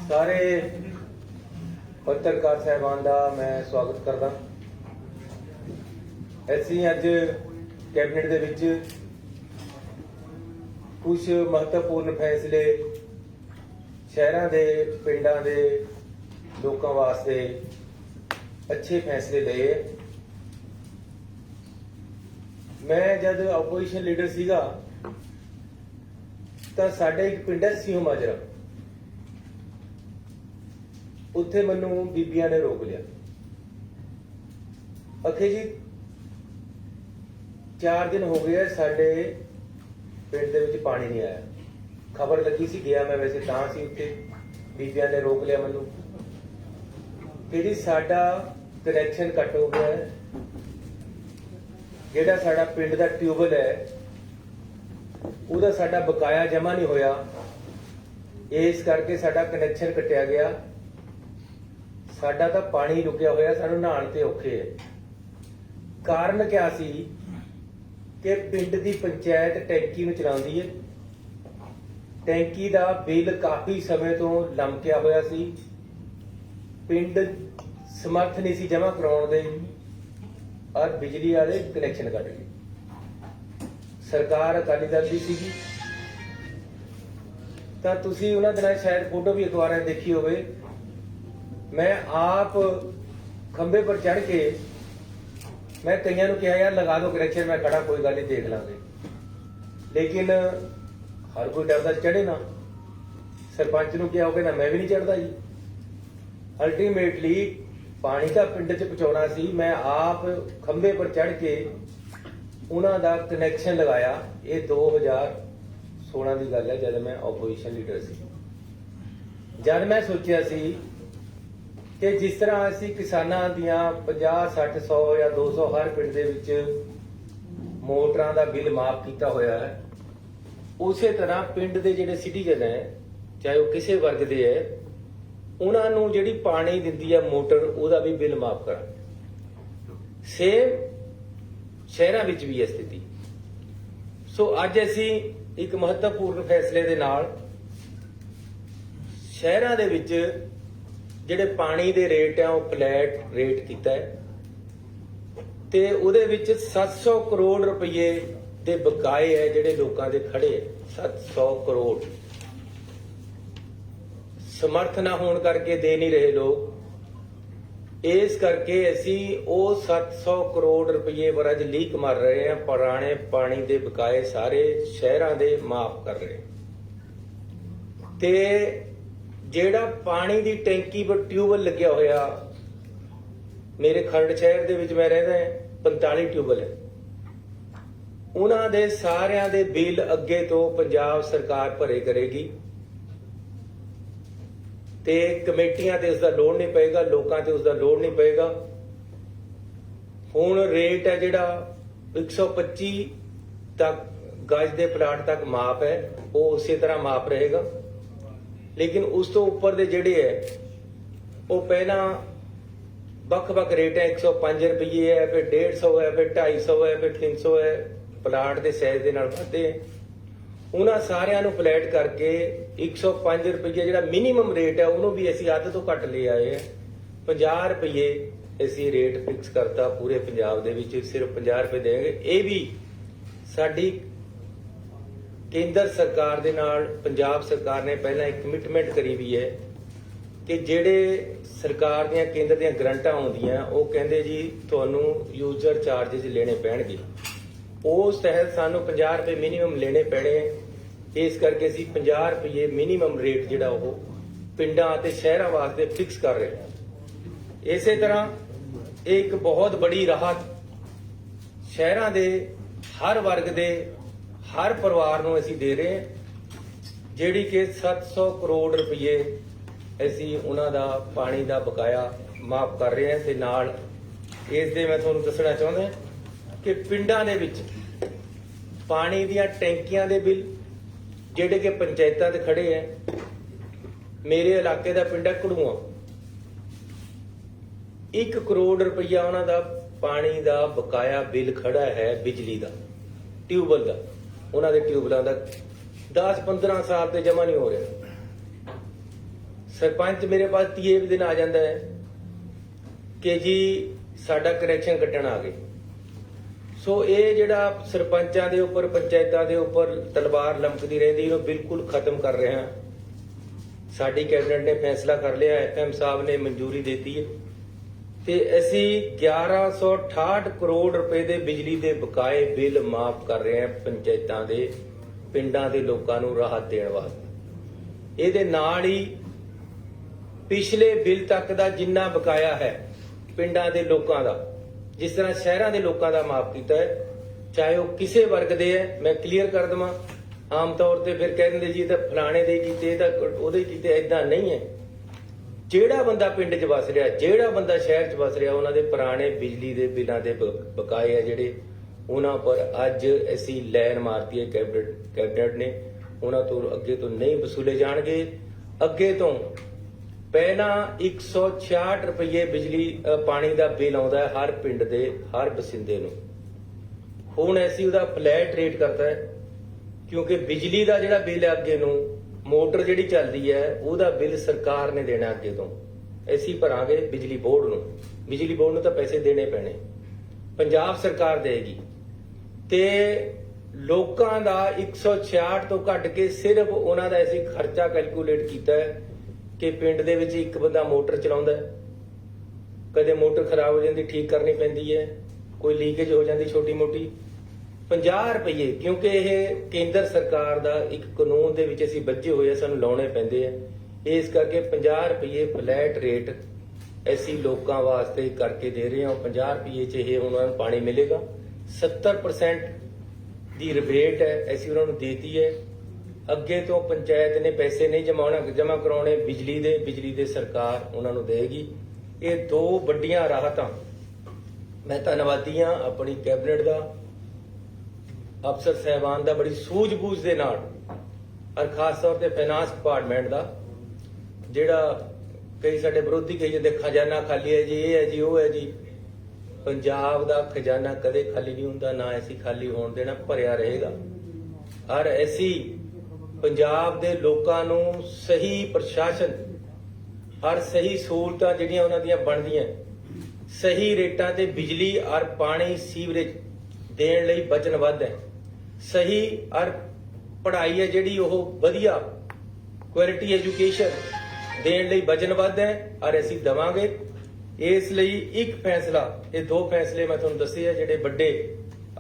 ਸਾਰੇ ਪੱਤਰਕਾਰ ਸਾਹਿਬਾਨ ਦਾ ਮੈਂ ਸਵਾਗਤ ਕਰਦਾ। ਅਸੀਂ ਅੱਜ ਕੈਬਨਿਟ ਦੇ ਵਿੱਚ ਕੁਝ ਮਹੱਤਵਪੂਰਨ ਫੈਸਲੇ ਸ਼ਹਿਰਾਂ ਦੇ ਪਿੰਡਾਂ ਦੇ ਲੋਕਾਂ ਵਾਸਤੇ ਅੱਛੇ ਫੈਸਲੇ ਲਏ। ਮੈਂ ਜਦ ਆਪੋਜੀਸ਼ਨ ਲੀਡਰ ਸੀਗਾ ਤਾਂ ਸਾਡੇ ਇੱਕ ਪਿੰਡ ਹੈ ਸਿਉ ਮਾਜਰਾ, ਉੱਥੇ ਮੈਨੂੰ ਬੀਬੀਆਂ ਨੇ ਰੋਕ ਲਿਆ। ਅਖੇ ਜੀ 4 ਦਿਨ ਹੋ ਗਏ ਸਾਡੇ ਪਿੰਡ ਦੇ ਵਿੱਚ ਪਾਣੀ ਨਹੀਂ ਆਇਆ। ਖਬਰ ਲੱਗੀ ਸੀ, ਗਿਆ ਮੈਂ ਵੈਸੇ ਤਾਂ ਸੀ ਉੱਥੇ। ਬੀਬੀਆਂ ਨੇ ਰੋਕ ਲਿਆ ਮੈਨੂੰ ਕਿ ਜੀ ਸਾਡਾ ਕਨੈਕਸ਼ਨ ਕੱਟ ਹੋ ਗਿਆ ਹੈ, ਜਿਹੜਾ ਸਾਡਾ ਪਿੰਡ ਦਾ ਟਿਊਬਵੈਲ ਹੈ ਉਹਦਾ ਸਾਡਾ ਬਕਾਇਆ ਜਮਾ ਨਹੀਂ ਹੋਇਆ, ਇਸ ਕਰਕੇ ਸਾਡਾ ਕਨੈਕਸ਼ਨ ਕੱਟਿਆ ਗਿਆ। ਸਾਡਾ ਤਾਂ ਪਾਣੀ ਰੁਕਿਆ ਹੋਇਆ, ਸਾਨੂੰ ਨਹਾਉਣ ਤੇ ਔਖੇ ਹੈ। ਕਾਰਨ ਕਿਆ ਸੀ ਕਿ ਪਿੰਡ ਦੀ ਪੰਚਾਇਤ ਟੈਂਕੀ ਨੂੰ ਚਲਾਉਂਦੀ ਹੈ। ਟੈਂਕੀ ਦਾ ਬਿੱਲ ਕਾਫੀ ਸਮੇਂ ਤੋਂ ਲਮਕਿਆ ਹੋਇਆ ਸੀ, ਪਿੰਡ ਸਮਰਥ ਨਹੀਂ ਸੀ ਜਮਾ ਕਰਾਉਣ ਦੇ, ਔਰ ਬਿਜਲੀ ਵਾਲੇ ਕਨੈਕਸ਼ਨ ਕੱਟ ਗਏ। ਸਰਕਾਰ ਅਕਾਲੀ ਦਲ ਦੀ ਸੀਗੀ, ਤਾਂ ਤੁਸੀਂ ਉਹਨਾਂ ਦਿਨਾਂ ਸ਼ਾਇਦ ਫੋਟੋ ਵੀ ਅਖਬਾਰਾਂ 'ਚ ਦੇਖੀ ਹੋਵੇ। ਮੈਂ ਆਪ ਖੰਭੇ ਪਰ ਚੜ ਕੇ ਮੈਂ ਕਈਆਂ ਨੂੰ ਕਿਹਾ ਯਾਰ ਲਗਾ ਦਿਓ ਕਨੈਕਸ਼ਨ, ਮੈਂ ਖੜਾ ਕੋਈ ਗੱਲ ਨਹੀਂ ਦੇਖ ਲਾਂਗੇ, ਲੇਕਿਨ ਹਰ ਕੋਈ ਡਰਦਾ ਚੜੇ ਨਾ। ਸਰਪੰਚ ਨੂੰ ਕਿਹਾ ਹੋਵੇ ਨਾ, ਮੈਂ ਵੀ ਨਹੀਂ ਚੜਦਾ ਜੀ। ਅਲਟੀਮੇਟਲੀ ਪਾਣੀ ਤਾਂ ਪਿੰਡ 'ਚ ਪਹੁੰਚਾਉਣਾ ਸੀ, ਮੈਂ ਆਪ ਖੰਭੇ ਪਰ ਚੜ ਕੇ ਉਹਨਾਂ ਦਾ ਕਨੈਕਸ਼ਨ ਲਗਾਇਆ। ਇਹ 2016 ਦੀ ਗੱਲ ਹੈ, ਜਦ ਮੈਂ ਆਪੋਜੀਸ਼ਨ ਲੀਡਰ ਸੀ। ਜਦ ਮੈਂ ਸੋਚਿਆ ਸੀ ਕਿ ਜਿਸ ਤਰ੍ਹਾਂ ਅਸੀਂ ਕਿਸਾਨਾਂ ਦੀਆਂ 50, 60, 100 ਜਾਂ 200 ਹਰ ਪਿੰਡ ਦੇ ਵਿੱਚ ਮੋਟਰਾਂ ਦਾ ਬਿੱਲ ਮਾਫ ਕੀਤਾ ਹੋਇਆ ਹੈ, ਉਸੇ ਤਰ੍ਹਾਂ ਪਿੰਡ ਦੇ ਜਿਹੜੇ ਸਿਟੀਜ਼ਨ ਹੈ, ਚਾਹੇ ਉਹ ਕਿਸੇ ਵਰਗ ਦੇ ਹੈ, ਉਹਨਾਂ ਨੂੰ ਜਿਹੜੀ ਪਾਣੀ ਦਿੰਦੀ ਹੈ ਮੋਟਰ, ਉਹਦਾ ਵੀ ਬਿੱਲ ਮਾਫ ਕਰਾਂਗੇ। ਸੇਮ ਸ਼ਹਿਰਾਂ ਵਿੱਚ ਵੀ ਇਹ ਸਥਿਤੀ। ਸੋ ਅੱਜ ਅਸੀਂ ਇੱਕ ਮਹੱਤਵਪੂਰਨ ਫੈਸਲੇ ਦੇ ਨਾਲ ਸ਼ਹਿਰਾਂ ਦੇ ਵਿੱਚ ਜਿਹੜੇ ਪਾਣੀ ਦੇ ਰੇਟ ਆ ਉਹ ਫਲੈਟ ਰੇਟ ਕੀਤਾ ਹੈ, ਤੇ ਉਹਦੇ ਵਿੱਚ 700 ਕਰੋੜ ਰੁਪਏ ਦੇ ਬਕਾਏ ਹੈ ਜਿਹੜੇ ਲੋਕਾਂ ਦੇ ਖੜੇ ਹੈ। 700 ਕਰੋੜ ਸਮਰਥ ਨਾ ਹੋਣ ਕਰਕੇ ਦੇ ਨਹੀਂ ਰਹੇ ਲੋਕ, ਇਸ ਕਰਕੇ ਅਸੀਂ ਉਹ 700 ਕਰੋੜ ਰੁਪਏ ਵਰਜ ਲੀਕ ਮਾਰ ਰਹੇ ਹਾਂ। ਪੁਰਾਣੇ ਪਾਣੀ ਦੇ ਬਕਾਏ ਸਾਰੇ ਸ਼ਹਿਰਾਂ ਦੇ ਮਾਫ ਕਰ ਰਹੇ, ਤੇ ਜਿਹੜਾ ਪਾਣੀ ਦੀ ਟੈਂਕੀ ਪਰ ਟਿਊਬਵੈਲ ਲੱਗਿਆ ਹੋਇਆ, ਮੇਰੇ ਖਰੜ ਸ਼ਹਿਰ ਦੇ ਵਿੱਚ ਮੈਂ ਰਹਿੰਦਾ 45 ਟਿਊਬਵੈਲ ਹੈ, ਉਹਨਾਂ ਦੇ ਸਾਰਿਆਂ ਦੇ ਬਿੱਲ ਅੱਗੇ ਤੋਂ ਪੰਜਾਬ ਸਰਕਾਰ ਭਰੇ ਕਰੇਗੀ, ਤੇ ਕਮੇਟੀਆਂ ਤੇ ਉਸਦਾ ਲੋਡ ਨਹੀਂ ਪਏਗਾ, ਲੋਕਾਂ ਤੇ ਉਸਦਾ ਲੋਡ ਨਹੀਂ ਪਏਗਾ। ਹੁਣ ਰੇਟ ਹੈ ਜਿਹੜਾ 125 ਤੱਕ ਗਜ ਦੇ ਪਲਾਟ ਤੱਕ ਮਾਫ ਹੈ, ਉਹ ਉਸੇ ਤਰ੍ਹਾਂ ਮਾਫ ਰਹੇਗਾ। ਲੇਕਿਨ ਉਸ ਤੋਂ ਉੱਪਰ ਦੇ ਜਿਹੜੇ ਹੈ ਉਹ ਪਹਿਲਾਂ ਵੱਖ-ਵੱਖ ਰੇਟ ਹੈ। 105 ਰੁਪਏ ਹੈ, ਫਿਰ 150 ਹੈ, ਫਿਰ 250 ਹੈ, ਫਿਰ 300 ਹੈ, ਪਲਾਟ ਦੇ ਸਾਈਜ਼ ਦੇ ਨਾਲ ਵੱਧਦੇ ਹੈ। ਉਹਨਾਂ ਸਾਰਿਆਂ ਨੂੰ ਫਲੈਟ ਕਰਕੇ 105 ਰੁਪਏ ਜਿਹੜਾ ਮਿਨੀਮਮ ਰੇਟ ਹੈ ਉਹਨੂੰ ਵੀ ਅਸੀਂ ਅੱਧ ਤੋਂ ਘੱਟ ਲੈ ਆਏ ਹੈ। 50 ਰੁਪਏ ਅਸੀਂ ਰੇਟ ਫਿਕਸ ਕਰਤਾ ਪੂਰੇ ਪੰਜਾਬ ਦੇ ਵਿੱਚ, ਸਿਰਫ 50 ਰੁਪਏ ਦੇਣਗੇ। ਇਹ ਵੀ ਸਾਡੀ ਕੇਂਦਰ ਸਰਕਾਰ ਦੇ ਨਾਲ ਪੰਜਾਬ ਸਰਕਾਰ ਨੇ ਪਹਿਲਾਂ ਇੱਕ ਕਮਿਟਮੈਂਟ ਕਰੀ ਵੀ ਹੈ ਕਿ ਜਿਹੜੇ ਸਰਕਾਰ ਦੀਆਂ ਕੇਂਦਰ ਦੀਆਂ ਗਰੰਟਾਂ ਆਉਂਦੀਆਂ, ਉਹ ਕਹਿੰਦੇ ਜੀ ਤੁਹਾਨੂੰ ਯੂਜ਼ਰ ਚਾਰजेस ਲੈਣੇ ਪੈਣਗੇ, ਉਸ ਤਹਿਤ ਸਾਨੂੰ 50 ਰੁਪਏ ਮਿਨੀਮਮ ਲੈਣੇ ਪੈਣੇ। ਇਸ ਕਰਕੇ ਅਸੀਂ 50 ਰੁਪਏ ਮਿਨੀਮਮ ਰੇਟ ਜਿਹੜਾ ਉਹ ਪਿੰਡਾਂ ਅਤੇ ਸ਼ਹਿਰਾਂ ਵਾਸਤੇ ਫਿਕਸ ਕਰ ਰਹੇ ਹਾਂ। ਇਸੇ ਤਰ੍ਹਾਂ ਇਹ ਇੱਕ ਬਹੁਤ ਬੜੀ ਰਾਹਤ ਸ਼ਹਿਰਾਂ ਦੇ ਹਰ ਵਰਗ ਦੇ ਹਰ ਪਰਿਵਾਰ ਨੂੰ ਅਸੀਂ ਦੇ ਰਹੇ ਹਾਂ, ਜਿਹੜੀ ਕਿ 700 ਕਰੋੜ ਰੁਪਏ ਅਸੀਂ ਉਹਨਾਂ ਦਾ ਪਾਣੀ ਦਾ ਬਕਾਇਆ ਮਾਫ ਕਰ ਰਹੇ ਹਾਂ। ਤੇ ਨਾਲ ਇਸ ਦੇ ਮੈਂ ਤੁਹਾਨੂੰ ਦੱਸਣਾ ਚਾਹੁੰਦਾ ਕਿ ਪਿੰਡਾਂ ਦੇ ਵਿੱਚ ਪਾਣੀ ਦੀਆਂ ਟੈਂਕੀਆਂ ਦੇ ਬਿੱਲ ਜਿਹੜੇ ਕਿ ਪੰਚਾਇਤਾਂ ਦੇ ਖੜੇ ਹੈ, ਮੇਰੇ ਇਲਾਕੇ ਦਾ ਪਿੰਡ ਹੈ ਕੜੂਆ, 1 ਕਰੋੜ ਰੁਪਇਆ ਉਹਨਾਂ ਦਾ ਪਾਣੀ ਦਾ ਬਕਾਇਆ ਬਿੱਲ ਖੜਾ ਹੈ, ਬਿਜਲੀ ਦਾ, ਟਿਊਬਵੈਲ ਦਾ, ਉਹਨਾਂ ਦੇ ਟਿਊਬਵੈਲਾਂ ਦਾ 10-15 ਸਾਲ ਤੇ ਜਮਾ ਨਹੀਂ ਹੋ ਰਿਹਾ। सरपंच मेरे पास 30 दिन आ जाता है कि जी साडा कनैक्शन कट्टण आ गए। सो ये जिहड़ा सरपंचां दे उपर पंचायतां दे उपर तलवार लमकदी रहिंदी इहनूं बिल्कुल खत्म कर रहे हैं। साडी कैबिनेट ने फैसला कर लिया, FM साहब ने मंजूरी देती है ਤੇ ਅਸੀਂ 1168 ਕਰੋੜ ਰੁਪਏ ਦੇ ਬਿਜਲੀ ਦੇ ਬਕਾਏ ਬਿੱਲ ਮਾਫ ਕਰ ਰਹੇ ਹਾਂ ਪੰਚਾਇਤਾਂ ਦੇ ਪਿੰਡਾਂ ਦੇ ਲੋਕਾਂ ਨੂੰ ਰਾਹਤ ਦੇਣ ਵਾਸਤੇ। ਇਹਦੇ ਨਾਲ ਹੀ ਪਿਛਲੇ ਬਿੱਲ ਤੱਕ ਦਾ ਜਿੰਨਾ ਬਕਾਇਆ ਹੈ ਪਿੰਡਾਂ ਦੇ ਲੋਕਾਂ ਦਾ, ਜਿਸ ਤਰ੍ਹਾਂ ਸ਼ਹਿਰਾਂ ਦੇ ਲੋਕਾਂ ਦਾ ਮਾਫ ਕੀਤਾ ਹੈ, ਚਾਹੇ ਉਹ ਕਿਸੇ ਵਰਗ ਦੇ ਹੈ। ਮੈਂ ਕਲੀਅਰ ਕਰ ਦਵਾਂ, ਆਮ ਤੌਰ ਤੇ ਫਿਰ ਕਹਿ ਦਿੰਦੇ ਜੀ ਇਹ ਤਾਂ ਫਲਾਣੇ ਦੇ ਕੀਤੇ, ਇਹ ਤਾਂ ਉਹਦੇ ਕੀਤੇ। ਇਦਾਂ ਨਹੀਂ ਹੈ। ਜਿਹੜਾ ਬੰਦਾ ਪਿੰਡ 'ਚ ਵਸ ਰਿਹਾ, ਜਿਹੜਾ ਬੰਦਾ ਸ਼ਹਿਰ 'ਚ ਵਸ ਰਿਹਾ, ਉਹਨਾਂ ਦੇ ਪੁਰਾਣੇ ਬਿਜਲੀ ਦੇ ਬਿੱਲਾਂ ਦੇ ਬਕਾਏ ਆ ਜਿਹੜੇ, ਉਹਨਾਂ ਪਰ ਅੱਜ ਅਸੀਂ ਲਾਈਨ ਮਾਰਤੀ ਹੈ ਕੈਬਨਿਟ ਨੇ। ਉਹਨਾਂ ਤੋਂ ਅੱਗੇ ਤੋਂ ਨਹੀਂ ਵਸੂਲੇ ਜਾਣਗੇ। ਅੱਗੇ ਤੋਂ ਪਹਿਲਾਂ 166 ਰੁਪਏ ਬਿਜਲੀ ਪਾਣੀ ਦਾ ਬਿੱਲ ਆਉਂਦਾ ਹੈ ਹਰ ਪਿੰਡ ਦੇ ਹਰ ਬਸਿੰਦੇ ਨੂੰ। ਹੁਣ ਅਸੀਂ ਉਹਦਾ ਫਲੈਟ ਰੇਟ ਕਰਤਾ ਹੈ, ਕਿਉਂਕਿ ਬਿਜਲੀ ਦਾ ਜਿਹੜਾ ਬਿੱਲ ਹੈ ਅੱਗੇ ਨੂੰ ਮੋਟਰ ਜਿਹੜੀ ਚੱਲਦੀ ਹੈ ਉਹਦਾ ਬਿੱਲ ਸਰਕਾਰ ਨੇ ਦੇਣਾ। ਅੱਗੇ ਤੋਂ ਅਸੀਂ ਭਰਾਂਗੇ ਬਿਜਲੀ ਬੋਰਡ ਨੂੰ। ਬਿਜਲੀ ਬੋਰਡ ਨੂੰ ਤਾਂ ਪੈਸੇ ਦੇਣੇ ਪੈਣੇ, ਪੰਜਾਬ ਸਰਕਾਰ ਦੇਗੀ। ਤੇ ਲੋਕਾਂ ਦਾ 166 ਤੋਂ ਘੱਟ ਕੇ ਸਿਰਫ ਉਹਨਾਂ ਦਾ ਅਸੀਂ ਖਰਚਾ ਕੈਲਕੂਲੇਟ ਕੀਤਾ ਹੈ ਕਿ ਪਿੰਡ ਦੇ ਵਿੱਚ ਇੱਕ ਬੰਦਾ ਮੋਟਰ ਚਲਾਉਂਦਾ, ਕਦੇ ਮੋਟਰ ਖਰਾਬ ਹੋ ਜਾਂਦੀ ਠੀਕ ਕਰਨੀ ਪੈਂਦੀ ਹੈ, ਕੋਈ ਲੀਕੇਜ ਹੋ ਜਾਂਦੀ ਛੋਟੀ ਮੋਟੀ, 50 ਰੁਪਏ। ਕਿਉਂਕਿ ਇਹ ਕੇਂਦਰ ਸਰਕਾਰ ਦਾ ਇੱਕ ਕਾਨੂੰਨ ਦੇ ਵਿੱਚ ਅਸੀਂ ਬੱਝੇ ਹੋਏ ਆ, ਸਾਨੂੰ ਲਾਉਣੇ ਪੈਂਦੇ ਆ। ਇਸ ਕਰਕੇ 50 ਰੁਪਏ ਫਲੈਟ ਰੇਟ ਅਸੀਂ ਲੋਕਾਂ ਵਾਸਤੇ ਕਰਕੇ ਦੇ ਰਹੇ ਹਾਂ। 50 ਰੁਪਏ 'ਚ ਇਹ ਉਹਨਾਂ ਨੂੰ ਪਾਣੀ ਮਿਲੇਗਾ। 70% ਦੀ ਰਿਬੇਟ ਹੈ ਅਸੀਂ ਉਹਨਾਂ ਨੂੰ ਦੇਤੀ ਹੈ। ਅੱਗੇ ਤੋਂ ਪੰਚਾਇਤ ਨੇ ਪੈਸੇ ਨਹੀਂ ਜਮ੍ਹਾਂ ਕਰਾਉਣੇ ਬਿਜਲੀ ਦੇ ਸਰਕਾਰ ਉਹਨਾਂ ਨੂੰ ਦੇਗੀ। ਇਹ ਦੋ ਵੱਡੀਆਂ ਰਾਹਤਾਂ। ਮੈਂ ਧੰਨਵਾਦੀ ਹਾਂ ਆਪਣੀ ਕੈਬਨਿਟ ਦਾ, ਅਫਸਰ ਸਾਹਿਬਾਨ ਦਾ ਬੜੀ ਸੂਝ-ਬੂਝ ਦੇ ਨਾਲ, ਔਰ ਖਾਸ ਤੌਰ ਤੇ ਫਾਈਨਾਂਸ ਡਿਪਾਰਟਮੈਂਟ ਦਾ, ਜਿਹੜਾ ਕਈ ਸਾਡੇ ਵਿਰੋਧੀ ਕਹੀ ਜਾਂਦੇ ਖਜ਼ਾਨਾ ਖਾਲੀ ਹੈ ਜੀ, ਇਹ ਹੈ ਜੀ, ਉਹ ਹੈ ਜੀ। ਪੰਜਾਬ ਦਾ ਖਜ਼ਾਨਾ ਕਦੇ ਖਾਲੀ ਨਹੀਂ ਹੁੰਦਾ, ਨਾ ਅਸੀਂ ਖਾਲੀ ਹੋਣ ਦੇਣਾ, ਭਰਿਆ ਰਹੇਗਾ। ਔਰ ਅਸੀਂ ਪੰਜਾਬ ਦੇ ਲੋਕਾਂ ਨੂੰ ਸਹੀ ਪ੍ਰਸ਼ਾਸਨ, ਹਰ ਸਹੀ ਸਹੂਲਤਾਂ ਜਿਹੜੀਆਂ ਉਹਨਾਂ ਦੀਆਂ ਬਣਦੀਆਂ ਸਹੀ ਰੇਟਾਂ ਤੇ ਬਿਜਲੀ ਔਰ ਪਾਣੀ ਸੀਵਰੇਜ ਦੇਣ ਲਈ ਵਚਨਬੱਧ ਹੈ। ਸਹੀ ਔਰ ਪੜ੍ਹਾਈ ਹੈ ਜਿਹੜੀ ਉਹ ਵਧੀਆ ਕੁਆਲਿਟੀ ਐਜੂਕੇਸ਼ਨ ਦੇਣ ਲਈ ਵਚਨਬੱਧ ਹੈ, ਔਰ ਅਸੀਂ ਦੇਵਾਂਗੇ। ਇਸ ਲਈ ਇੱਕ ਫੈਸਲਾ, ਇਹ ਦੋ ਫੈਸਲੇ ਮੈਂ ਤੁਹਾਨੂੰ ਦੱਸੇ ਆ ਜਿਹੜੇ ਵੱਡੇ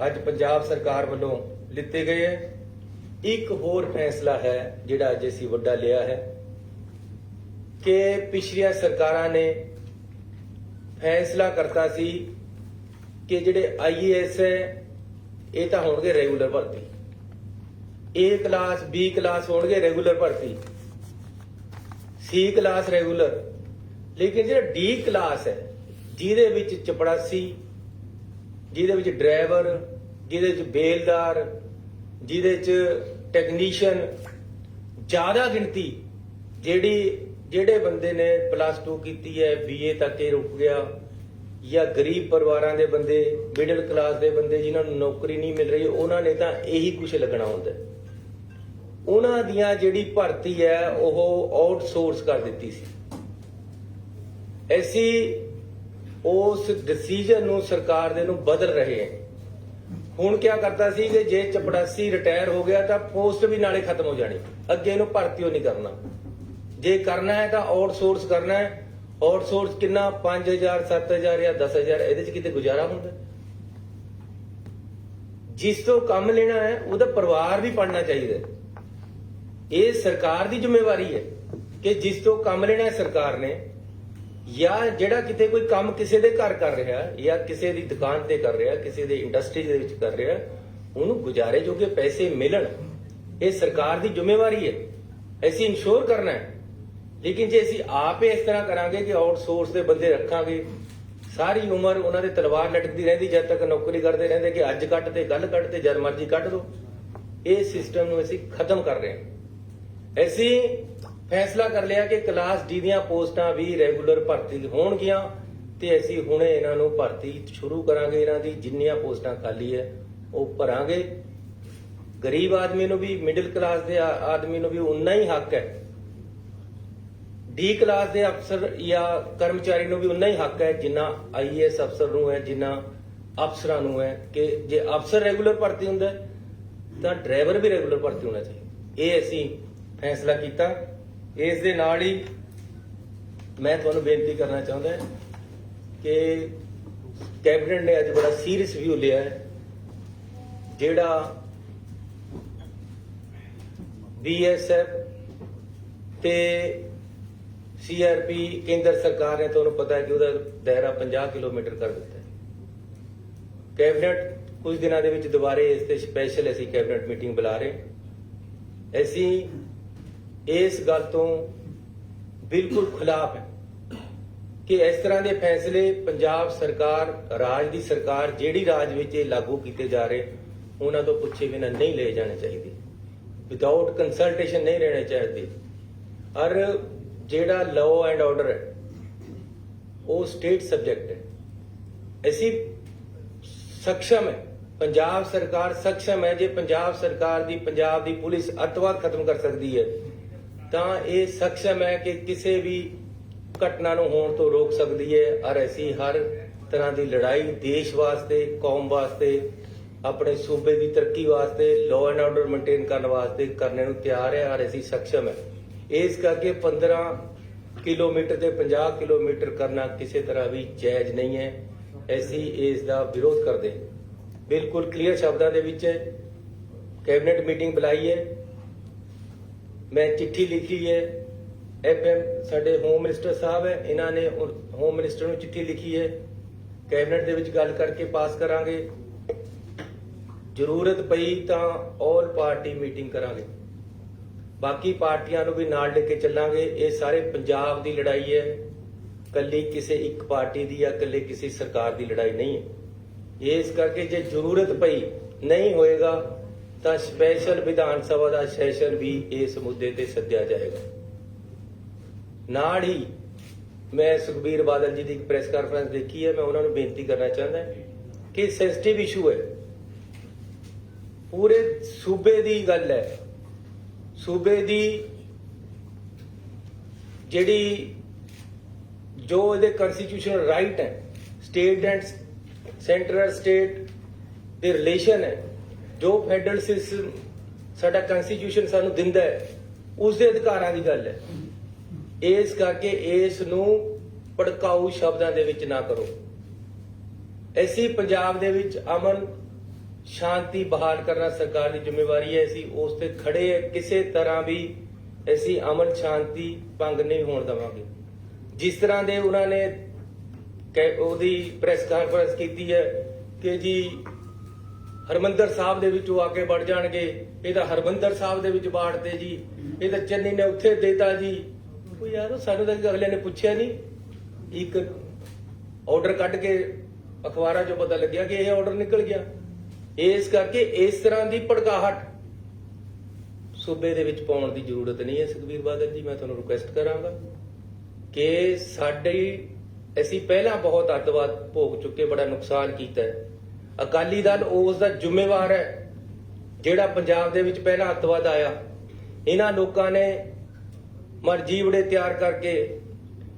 ਅੱਜ ਪੰਜਾਬ ਸਰਕਾਰ ਵੱਲੋਂ ਲਿੱਤੇ ਗਏ ਹੈ। ਇੱਕ ਹੋਰ ਫੈਸਲਾ ਹੈ ਜਿਹੜਾ ਅੱਜ ਅਸੀਂ ਵੱਡਾ ਲਿਆ ਹੈ ਕਿ ਪਿਛਲੀਆਂ ਸਰਕਾਰਾਂ ਨੇ ਫੈਸਲਾ ਕਰਤਾ ਸੀ ਕਿ ਜਿਹੜੇ IAS ਹੈ ਇਹ ਤਾਂ ਹੋਣਗੇ ਰੈਗੂਲਰ ਭਰਤੀ, A ਕਲਾਸ B ਕਲਾਸ ਹੋਣਗੇ ਰੈਗੂਲਰ ਭਰਤੀ, C ਕਲਾਸ ਰੈਗੂਲਰ। ਲੇਕਿਨ ਜਿਹੜਾ D ਕਲਾਸ ਹੈ ਜਿਹਦੇ ਵਿੱਚ ਚਪੜਾਸੀ, ਜਿਹਦੇ ਵਿੱਚ ਡਰਾਈਵਰ, ਜਿਹਦੇ ਵਿੱਚ ਬੇਲਦਾਰ, ਜਿਹਦੇ ਚ ਟੈਕਨੀਸ਼ੀਅਨ, ਜ਼ਿਆਦਾ ਗਿਣਤੀ ਜਿਹੜੇ ਬੰਦੇ ਨੇ +2 ਕੀਤੀ ਹੈ, BA ਤੱਕ ਇਹ ਰੁਕ ਗਿਆ, ਜਾਂ ਗਰੀਬ ਪਰਿਵਾਰਾਂ ਦੇ ਬੰਦੇ, ਮਿਡਲ ਕਲਾਸ ਦੇ ਬੰਦੇ ਜਿਨ੍ਹਾਂ ਨੂੰ ਨੌਕਰੀ ਨਹੀਂ ਮਿਲ ਰਹੀ, ਉਹਨਾਂ ਨੇ ਤਾਂ ਇਹੀ ਕੁਝ ਲੱਗਣਾ ਹੁੰਦਾ। ਉਹਨਾਂ ਦੀਆਂ ਜਿਹੜੀ ਭਰਤੀ ਹੈ ਉਹ ਆਊਟਸੋਰਸ ਕਰ ਦਿੱਤੀ ਸੀ। ਅਸੀਂ ਉਸ ਡਿਸੀਜਨ ਨੂੰ ਸਰਕਾਰ ਦੇ ਨੂੰ ਬਦਲ ਰਹੇ ਹਾਂ। ਹੁਣ ਕੀ ਕਰਤਾ ਸੀ ਕਿ ਜੇ ਚਪੜਾਸੀ ਰਿਟਾਇਰ ਹੋ ਗਿਆ ਤਾਂ ਪੋਸਟ ਵੀ ਨਾਲੇ ਖਤਮ ਹੋ ਜਾਣੀ, ਅੱਗੇ ਇਹਨੂੰ ਭਰਤੀ ਨਹੀਂ ਕਰਨਾ। ਜੇ ਕਰਨਾ ਹੈ ਤਾਂ ਆਊਟਸੋਰਸ ਕਰਨਾ ਹੈ। ਆਊਟਸੋਰਸ ਕਿੰਨਾ, 5000 7000 ਜਾਂ 10000, ਇਹਦੇ ਚ ਕਿਤੇ ਗੁਜ਼ਾਰਾ ਹੁੰਦਾ? ਜਿਸ ਤੋਂ ਕੰਮ ਲੈਣਾ ਹੈ ਉਹਦਾ ਪਰਿਵਾਰ ਵੀ ਪੜਨਾ ਚਾਹੀਦਾ। ਇਹ ਸਰਕਾਰ ਦੀ ਜ਼ਿੰਮੇਵਾਰੀ ਹੈ ਕਿ ਜਿਸ ਤੋਂ ਕੰਮ ਲੈਣਾ ਹੈ ਸਰਕਾਰ ਨੇ, ਜਾਂ ਜਿਹੜਾ ਕਿਤੇ ਕੋਈ ਕੰਮ ਕਿਸੇ ਦੇ ਘਰ ਕਰ ਰਿਹਾ ਜਾਂ ਕਿਸੇ ਦੀ ਦੁਕਾਨ ਤੇ ਕਰ ਰਿਹਾ, ਕਿਸੇ ਦੇ ਇੰਡਸਟਰੀ ਦੇ ਵਿੱਚ ਕਰ ਰਿਹਾ, ਉਹਨੂੰ ਗੁਜ਼ਾਰੇ ਜੋਗੇ ਪੈਸੇ ਮਿਲਣ, ਇਹ ਸਰਕਾਰ ਦੀ ਜ਼ਿੰਮੇਵਾਰੀ ਹੈ। ਅਸੀਂ ਇਨਸ਼ੋਰ ਕਰਨਾ ਹੈ। ਲੇਕਿਨ ਜੇ ਅਸੀਂ ਆਪ ਇਸ ਤਰ੍ਹਾਂ ਕਰਾਂਗੇ ਕਿ ਆਊਟਸੋਰਸ ਦੇ ਬੰਦੇ ਰੱਖਾਂਗੇ, ਸਾਰੀ ਉਮਰ ਉਹਨਾਂ ਦੇ ਤਲਵਾਰ ਲਟਕਦੀ ਰਹਿੰਦੀ ਜਦ ਤੱਕ ਨੌਕਰੀ ਕਰਦੇ ਰਹਿੰਦੇ ਕਿ ਅੱਜ ਕੱਟ ਤੇ ਕੱਲ ਕੱਟ ਤੇ ਜਦ ਮਰਜ਼ੀ ਕੱਢ ਦੋ। ਇਹ ਸਿਸਟਮ ਨੂੰ ਅਸੀਂ ਖਤਮ ਕਰ ਰਹੇ ਹਾਂ। ਅਸੀਂ ਫੈਸਲਾ ਕਰ ਲਿਆ ਕਿ ਕਲਾਸ D ਦੀਆਂ ਪੋਸਟਾਂ ਵੀ ਰੈਗੂਲਰ ਭਰਤੀ ਹੋਣਗੀਆਂ ਤੇ ਅਸੀਂ ਹੁਣੇ ਇਹਨਾਂ ਨੂੰ ਭਰਤੀ ਸ਼ੁਰੂ ਕਰਾਂਗੇ। ਇਹਨਾਂ ਦੀ ਜਿੰਨੀਆਂ ਪੋਸਟਾਂ ਖਾਲੀ ਹੈ ਉਹ ਭਰਾਂਗੇ। ਗਰੀਬ ਆਦਮੀ ਨੂੰ ਵੀ, ਮਿਡਲ ਕਲਾਸ ਦੇ ਆਦਮੀ ਨੂੰ ਵੀ ਉਨਾ ਹੀ ਹੱਕ ਹੈ ਡੀ ਕਲਾਸ ਦੇ ਅਫਸਰ ਜਾਂ ਕਰਮਚਾਰੀ ਨੂੰ ਵੀ ਉਨਾ ਹੀ ਹੱਕ ਹੈ ਜਿੰਨਾ ਆਈਏਐਸ ਅਫਸਰ ਨੂੰ ਹੈ, ਜਿੰਨਾ ਅਫਸਰਾਂ ਨੂੰ ਹੈ, ਕਿ ਜੇ ਅਫਸਰ ਰੈਗੂਲਰ ਭਰਤੀ ਹੁੰਦਾ ਹੈ, ਤਾਂ ਡਰਾਈਵਰ ਵੀ ਰੈਗੂਲਰ ਭਰਤੀ ਹੋਣਾ ਚਾਹੀਦਾ। ਇਹ ਅਸੀਂ ਫੈਸਲਾ ਕੀਤਾ। ਇਸ ਦੇ ਨਾਲ ਹੀ ਮੈਂ ਤੁਹਾਨੂੰ ਬੇਨਤੀ ਕਰਨਾ ਚਾਹੁੰਦਾ ਕਿ ਕੈਬਨਿਟ ਨੇ ਅੱਜ ਬੜਾ ਸੀਰੀਅਸ ਵਿਊ ਲਿਆ ਹੈ। ਜਿਹੜਾ BSF ਤੇ CRP ਕੇਂਦਰ ਸਰਕਾਰ ਨੇ, ਤੁਹਾਨੂੰ ਪਤਾ ਹੈ ਕਿ ਉਹਦਾ ਦਾਇਰਾ 50 ਕਿਲੋਮੀਟਰ ਕਰ ਦਿੱਤਾ ਹੈ। ਕੈਬਨਿਟ ਕੁਝ ਦਿਨਾਂ ਦੇ ਵਿੱਚ ਦੁਬਾਰੇ ਇਸ ਤੇ ਸਪੈਸ਼ਲ ਅਸੀਂ ਕੈਬਨਿਟ ਮੀਟਿੰਗ ਬੁਲਾ ਰਹੇ। ਅਸੀਂ ਇਸ ਗੱਲ ਤੋਂ ਬਿਲਕੁਲ ਖਿਲਾਫ ਹੈ ਕਿ ਇਸ ਤਰ੍ਹਾਂ ਦੇ ਫੈਸਲੇ ਪੰਜਾਬ ਸਰਕਾਰ, ਰਾਜ ਦੀ ਸਰਕਾਰ ਜਿਹੜੀ ਰਾਜ ਵਿੱਚ ਇਹ ਲਾਗੂ ਕੀਤੇ ਜਾ ਰਹੇ, ਉਹਨਾਂ ਤੋਂ ਪੁੱਛੇ ਬਿਨਾਂ ਨਹੀਂ ਲਏ ਜਾਣੇ ਚਾਹੀਦੇ, ਵਿਦਆਊਟ ਕੰਸਲਟੇਸ਼ਨ ਨਹੀਂ ਰਹਿਣੇ ਚਾਹੀਦੇ। ਔਰ ਜਿਹੜਾ ਲਾਅ ਐਂਡ ਆਰਡਰ ਹੈ ਉਹ ਸਟੇਟ ਸਬਜੈਕਟ ਹੈ। ਅਸੀਂ ਸક્ષਮ ਹੈ, ਪੰਜਾਬ ਸਰਕਾਰ ਸક્ષਮ ਹੈ। ਜੇ ਪੰਜਾਬ ਸਰਕਾਰ ਦੀ, ਪੰਜਾਬ ਦੀ ਪੁਲਿਸ ਅੱਤਵਾਦ ਖਤਮ ਕਰ ਸਕਦੀ ਹੈ, ਤਾਂ ਇਹ ਸક્ષਮ ਹੈ ਕਿ ਕਿਸੇ ਵੀ ਘਟਨਾ ਨੂੰ ਹੋਣ ਤੋਂ ਰੋਕ ਸਕਦੀ ਹੈ। ਔਰ ਅਸੀਂ ਹਰ ਤਰ੍ਹਾਂ ਦੀ ਲੜਾਈ ਦੇਸ਼ ਵਾਸਤੇ, ਕੌਮ ਵਾਸਤੇ, ਆਪਣੇ ਸੂਬੇ ਦੀ ਤਰੱਕੀ ਵਾਸਤੇ, ਲਾਅ ਐਂਡ ਆਰਡਰ ਮੇਨਟੇਨ ਕਰਨ ਵਾਸਤੇ ਕਰਨੇ ਨੂੰ ਤਿਆਰ ਹੈ। ਔਰ ਅਸੀਂ ਸક્ષਮ ਹੈ। ਇਸ ਕਰਕੇ 15 ਕਿਲੋਮੀਟਰ ਤੇ 50 ਕਿਲੋਮੀਟਰ ਕਰਨਾ ਕਿਸੇ ਤਰ੍ਹਾਂ ਵੀ ਜਾਇਜ਼ ਨਹੀਂ ਹੈ। ਅਸੀਂ ਇਸ ਦਾ ਵਿਰੋਧ ਕਰਦੇ ਹਾਂ। ਬਿਲਕੁਲ ਕਲੀਅਰ ਸ਼ਬਦਾਂ ਦੇ ਵਿੱਚ ਕੈਬਨਿਟ ਮੀਟਿੰਗ ਬੁਲਾਈ ਹੈ। ਮੈਂ ਚਿੱਠੀ ਲਿਖੀ ਹੈ। FM ਸਾਡੇ ਹੋਮ ਮਿਨਿਸਟਰ ਸਾਹਿਬ ਹੈ, ਇਹਨਾਂ ਨੇ ਹੋਮ ਮਿਨਿਸਟਰ ਨੂੰ ਚਿੱਠੀ ਲਿਖੀ ਹੈ। ਕੈਬਨਿਟ ਦੇ ਵਿੱਚ ਗੱਲ ਕਰਕੇ ਪਾਸ ਕਰਾਂਗੇ। ਜ਼ਰੂਰਤ ਪਈ ਤਾਂ ਆਲ ਪਾਰਟੀ ਮੀਟਿੰਗ ਕਰਾਂਗੇ, ਬਾਕੀ ਪਾਰਟੀਆਂ ਨੂੰ ਵੀ ਨਾਲ ਲੈ ਕੇ ਚੱਲਾਂਗੇ। ਇਹ ਸਾਰੇ ਪੰਜਾਬ ਦੀ ਲੜਾਈ ਹੈ, ਕੱਲੀ ਕਿਸੇ ਇੱਕ ਪਾਰਟੀ ਦੀ ਜਾਂ ਕੱਲੇ ਕਿਸੇ ਸਰਕਾਰ ਦੀ ਲੜਾਈ ਨਹੀਂ ਹੈ। ਇਸ ਕਰਕੇ ਜੇ ਜ਼ਰੂਰਤ ਪਈ, ਨਹੀਂ ਹੋਏਗਾ ਤਾਂ ਸਪੈਸ਼ਲ ਵਿਧਾਨ ਸਭਾ ਦਾ ਸੈਸ਼ਨ ਵੀ ਇਸ ਮੁੱਦੇ ਤੇ ਸੱਦਿਆ ਜਾਏਗਾ। ਨਾਲ ਹੀ ਮੈਂ ਸੁਖਬੀਰ ਬਾਦਲ ਜੀ ਦੀ ਇੱਕ ਪ੍ਰੈਸ ਕਾਨਫਰੰਸ ਦੇਖੀ ਹੈ। ਮੈਂ ਉਹਨਾਂ ਨੂੰ ਬੇਨਤੀ ਕਰਨਾ ਚਾਹੁੰਦਾ ਕਿ ਸੈਂਸਿਟਿਵ ਇਸ਼ੂ ਹੈ, ਪੂਰੇ ਸੂਬੇ ਦੀ ਗੱਲ ਹੈ। ਸੂਬੇ ਦੀ ਜਿਹੜੀ ਜੋ ਇਹਦੇ ਕਨਸਟੀਟਿਊਸ਼ਨਲ ਰਾਈਟ ਹੈ, ਸਟੇਟ ਐਂਡ ਸੈਂਟਰਲ ਸਟੇਟ ਦੇ ਰਿਲੇਸ਼ਨ ਹੈ, ਜੋ ਫੈਡਰਲ ਸਿਸਟਮ ਸਾਡਾ ਕਨਸਟੀਟਿਊਸ਼ਨ ਸਾਨੂੰ ਦਿੰਦਾ ਹੈ, ਉਸ ਦੇ ਅਧਿਕਾਰਾਂ ਦੀ ਗੱਲ ਹੈ। ਇਸ ਕਰਕੇ ਇਸ ਨੂੰ ਭੜਕਾਊ ਸ਼ਬਦਾਂ ਦੇ ਵਿੱਚ ਨਾ ਕਰੋ। ਅਸੀਂ ਪੰਜਾਬ ਦੇ ਵਿੱਚ ਅਮਨ ਸ਼ਾਂਤੀ ਬਹਾਲ ਕਰਨਾ ਸਰਕਾਰ ਦੀ ਜ਼ਿੰਮੇਵਾਰੀ ਹੈ। ਅਸੀਂ ਉਸ ਤੇ ਖੜੇ ਹੈ। ਕਿਸੇ ਤਰ੍ਹਾਂ ਵੀ ਅਸੀਂ ਅਮਨ ਸ਼ਾਂਤੀ ਭੰਗ ਨਹੀਂ ਹੋਣ ਦੇਵਾਂਗੇ। ਜਿਸ ਤਰ੍ਹਾਂ ਦੇ ਉਹਨਾਂ ਨੇ ਉਹਦੀ ਪ੍ਰੈਸ ਕਾਨਫਰੰਸ ਕੀਤੀ ਹੈ ਕਿ ਜੀ ਹਰਮੰਦਰ ਸਾਹਿਬ ਦੇ ਵਿੱਚ ਉਹ ਆ ਕੇ ਵੜ ਜਾਣਗੇ, ਇਹ ਤਾਂ ਹਰਮੰਦਰ ਸਾਹਿਬ ਦੇ ਵਿੱਚ ਬਾੜਦੇ ਜੀ, ਇਹ ਤਾਂ ਚੰਨੀ ਨੇ ਉੱਥੇ ਦੇਤਾ ਜੀ। ਉਹ ਯਾਰ ਸਾਨੂੰ ਤਾਂ ਅਗਲੇ ਨੇ ਪੁੱਛਿਆ ਨਹੀਂ। ਇੱਕ ਆਰਡਰ ਕੱਢ ਕੇ ਅਖਬਾਰਾਂ 'ਚੋਂ ਪਤਾ ਲੱਗਿਆ ਕਿ ਇਹ ਆਰਡਰ ਨਿਕਲ ਗਿਆ। ਇਸ ਕਰਕੇ ਇਸ ਤਰ੍ਹਾਂ ਦੀ ਭੜਕਾਹਟ ਸੂਬੇ ਦੇ ਵਿੱਚ ਪਾਉਣ ਦੀ ਜ਼ਰੂਰਤ ਨਹੀਂ ਹੈ। ਸੁਖਬੀਰ ਬਾਦਲ ਜੀ, ਮੈਂ ਤੁਹਾਨੂੰ ਰਿਕੁਐਸਟ ਕਰਾਂਗਾ ਕਿ ਅਸੀਂ ਪਹਿਲਾਂ ਬਹੁਤ ਅੱਤਵਾਦ ਭੋਗ ਚੁੱਕੇ, ਬੜਾ ਨੁਕਸਾਨ ਕੀਤਾ ਹੈ। ਅਕਾਲੀ ਦਲ ਉਸ ਦਾ ਜ਼ਿੰਮੇਵਾਰ ਹੈ ਜਿਹੜਾ ਪੰਜਾਬ ਦੇ ਵਿੱਚ ਪਹਿਲਾਂ ਅੱਤਵਾਦ ਆਇਆ। ਇਹਨਾਂ ਲੋਕਾਂ ਨੇ ਮਰਜੀਵੜੇ ਤਿਆਰ ਕਰਕੇ,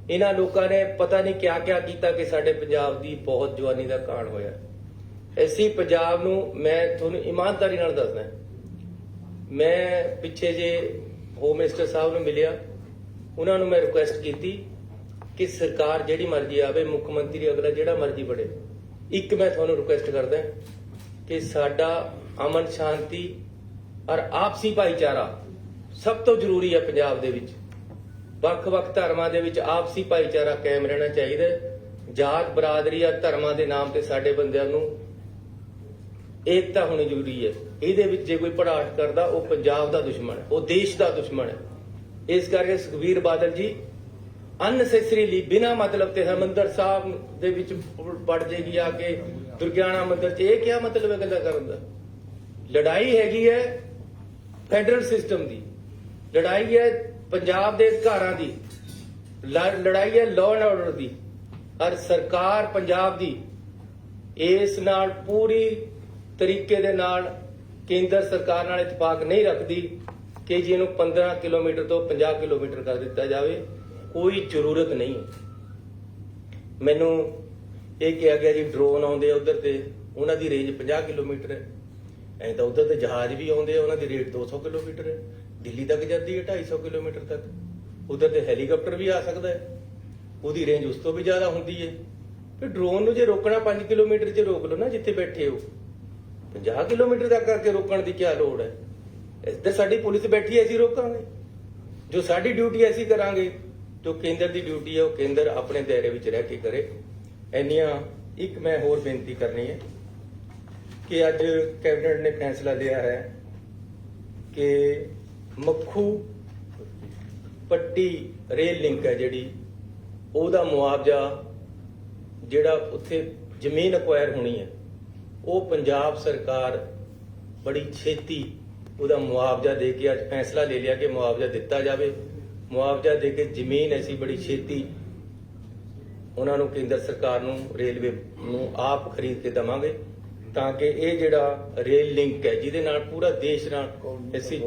ਇਹਨਾਂ ਲੋਕਾਂ ਨੇ ਪਤਾ ਨਹੀਂ ਕਿਆ ਕਿਆ ਕੀਤਾ ਕਿ ਸਾਡੇ ਪੰਜਾਬ ਦੀ ਬਹੁਤ ਜਵਾਨੀ ਦਾ ਕਾਣ ਹੋਇਆ। ਅਸੀਂ ਪੰਜਾਬ ਨੂੰ, ਮੈਂ ਤੁਹਾਨੂੰ ਇਮਾਨਦਾਰੀ ਨਾਲ ਦੱਸਦਾ, ਮੈਂ ਪਿੱਛੇ ਜੇ ਹੋਮ ਮਿਨਿਸਟਰ ਸਾਹਿਬ ਨੂੰ ਮਿਲਿਆ, ਉਹਨਾਂ ਨੂੰ ਮੈਂ ਰਿਕੁਐਸਟ ਕੀਤੀ ਕਿ ਸਰਕਾਰ ਜਿਹੜੀ ਮਰਜ਼ੀ ਆਵੇ, ਮੁੱਖ ਮੰਤਰੀ ਅਗਲਾ ਜਿਹੜਾ ਮਰਜ਼ੀ ਬਣੇ, ਇੱਕ ਮੈਂ ਤੁਹਾਨੂੰ ਰਿਕੁਐਸਟ ਕਰਦਾ ਕਿ ਸਾਡਾ ਅਮਨ ਸ਼ਾਂਤੀ ਔਰ ਆਪਸੀ ਭਾਈਚਾਰਾ ਸਭ ਤੋਂ ਜ਼ਰੂਰੀ ਹੈ। ਪੰਜਾਬ ਦੇ ਵਿੱਚ ਵੱਖ-ਵੱਖ ਧਰਮਾਂ ਦੇ ਵਿੱਚ ਆਪਸੀ ਭਾਈਚਾਰਾ ਕਾਇਮ ਰਹਿਣਾ ਚਾਹੀਦਾ। ਜਾਤ ਬਰਾਦਰੀ ਜਾਂ ਧਰਮਾਂ ਦੇ ਨਾਮ ਤੇ ਸਾਡੇ ਬੰਦਿਆਂ ਨੂੰ ਏਕਤਾ ਹੋਣੀ ਜ਼ਰੂਰੀ ਹੈ। ਇਹਦੇ ਵਿੱਚ ਜੇ ਕੋਈ ਭੜਾਟ ਕਰਦਾ, ਉਹ ਪੰਜਾਬ ਦਾ ਦੁਸ਼ਮਣ ਹੈ, ਉਹ ਦੇਸ਼ ਦਾ ਦੁਸ਼ਮਣ ਹੈ। ਇਸ ਕਰਕੇ ਸੁਖਬੀਰ ਬਾਦਲ ਜੀ ਅਨਸੈਸਰੀਲੀ ਬਿਨਾ ਮਤਲਬ ਤੇ ਹਰਮੰਦਰ ਸਾਹਿਬ ਦੇ ਵਿੱਚ ਵੜ ਜਾਏਗੀ ਆ ਕੇ, ਦੁਰਗਿਆਣਾ ਮੰਦਿਰ 'ਚ, ਇਹ ਕੀ ਮਤਲਬ ਹੈ ਗੱਲਾਂ ਕਰਨ ਦਾ? ਲੜਾਈ ਹੈਗੀ ਹੈ ਫੈਡਰਲ ਸਿਸਟਮ ਦੀ, ਲੜਾਈ ਹੈ ਪੰਜਾਬ ਦੇ ਅਧਿਕਾਰਾਂ ਦੀ, ਲੜਾਈ ਹੈ ਲਾਅ ਐਂਡ ਆਰਡਰ ਦੀ। ਔਰ ਸਰਕਾਰ ਪੰਜਾਬ ਦੀ ਇਸ ਨਾਲ ਪੂਰੀ ਤਰੀਕੇ ਦੇ ਨਾਲ ਕੇਂਦਰ ਸਰਕਾਰ ਨਾਲ ਇਤਫਾਕ ਨਹੀਂ ਰੱਖਦੀ ਕਿ ਜੀ ਇਹਨੂੰ 15 ਕਿਲੋਮੀਟਰ ਤੋਂ 50 ਕਿਲੋਮੀਟਰ ਕਰ ਦਿੱਤਾ ਜਾਵੇ। ਕੋਈ ਜ਼ਰੂਰਤ ਨਹੀਂ। ਮੈਨੂੰ ਇਹ ਕਿਹਾ ਗਿਆ ਜੀ ਡਰੋਨ ਆਉਂਦੇ ਆ ਉਧਰ ਤੇ ਉਹਨਾਂ ਦੀ ਰੇਂਜ 50 ਕਿਲੋਮੀਟਰ ਹੈ। ਐਂ ਤਾਂ ਉਧਰ ਤੇ ਜਹਾਜ਼ ਵੀ ਆਉਂਦੇ ਆ, ਉਹਨਾਂ ਦੀ ਰੇਂਜ 200 ਕਿਲੋਮੀਟਰ ਹੈ। ਦਿੱਲੀ ਤੱਕ ਜਾਂਦੀ ਹੈ 250 ਕਿਲੋਮੀਟਰ ਤੱਕ। ਉਧਰ ਤੇ ਹੈਲੀਕਾਪਟਰ ਵੀ ਆ ਸਕਦਾ ਹੈ, ਉਹਦੀ ਰੇਂਜ ਉਸ ਤੋਂ ਵੀ ਜ਼ਿਆਦਾ ਹੁੰਦੀ ਹੈ। ਫਿਰ ਡਰੋਨ ਨੂੰ ਜੇ ਰੋਕਣਾ 5 ਕਿਲੋਮੀਟਰ 'ਚ ਰੋਕ ਲਓ ਨਾ, ਜਿੱਥੇ ਬੈਠੇ ਹੋ। 50 ਕਿਲੋਮੀਟਰ ਤੱਕ ਕਰਕੇ ਰੋਕਣ ਦੀ ਕੀ ਲੋੜ ਹੈ? ਇੱਧਰ ਸਾਡੀ ਪੁਲਿਸ ਬੈਠੀ ਹੈ, ਅਸੀਂ ਰੋਕਾਂਗੇ। ਜੋ ਸਾਡੀ ਡਿਊਟੀ ਅਸੀਂ ਕਰਾਂਗੇ, ਜੋ ਕੇਂਦਰ ਦੀ ਡਿਊਟੀ ਹੈ ਉਹ ਕੇਂਦਰ ਆਪਣੇ ਦਾਇਰੇ ਵਿੱਚ ਰਹਿ ਕੇ ਕਰੇ। ਇੰਨੀਆਂ ਇੱਕ ਮੈਂ ਹੋਰ ਬੇਨਤੀ ਕਰਨੀ ਹੈ ਕਿ ਅੱਜ ਕੈਬਨਿਟ ਨੇ ਫੈਸਲਾ ਲਿਆ ਹੈ ਕਿ ਮੱਖੂ ਪੱਟੀ ਰੇਲ ਲਿੰਕ ਹੈ ਜਿਹੜੀ, ਉਹਦਾ ਮੁਆਵਜ਼ਾ ਜਿਹੜਾ ਉੱਥੇ ਜ਼ਮੀਨ ਅਕਵਾਇਰ ਹੋਣੀ ਹੈ, ਉਹ ਪੰਜਾਬ ਸਰਕਾਰ ਬੜੀ ਛੇਤੀ ਉਹਦਾ ਮੁਆਵਜ਼ਾ ਦੇ ਕੇ ਅੱਜ ਫੈਸਲਾ ਲੈ ਲਿਆ ਕਿ ਮੁਆਵਜ਼ਾ ਦਿੱਤਾ ਜਾਵੇ। ਮੁਆਵਜ਼ਾ ਦੇ ਕੇ ਜ਼ਮੀਨ ਅਸੀਂ ਬੜੀ ਛੇਤੀ ਉਹਨਾਂ ਨੂੰ ਕੇਂਦਰ ਸਰਕਾਰ ਨੂੰ ਰੇਲਵੇ ਨੂੰ ਆਪ ਖਰੀਦ ਕੇ ਦੇਵਾਂਗੇ, ਤਾਂ ਕਿ ਇਹ ਜਿਹੜਾ ਰੇਲ ਲਿੰਕ ਹੈ ਜਿਹਦੇ ਨਾਲ ਪੂਰਾ ਦੇਸ਼ ਨਾਲ ਅਸੀਂ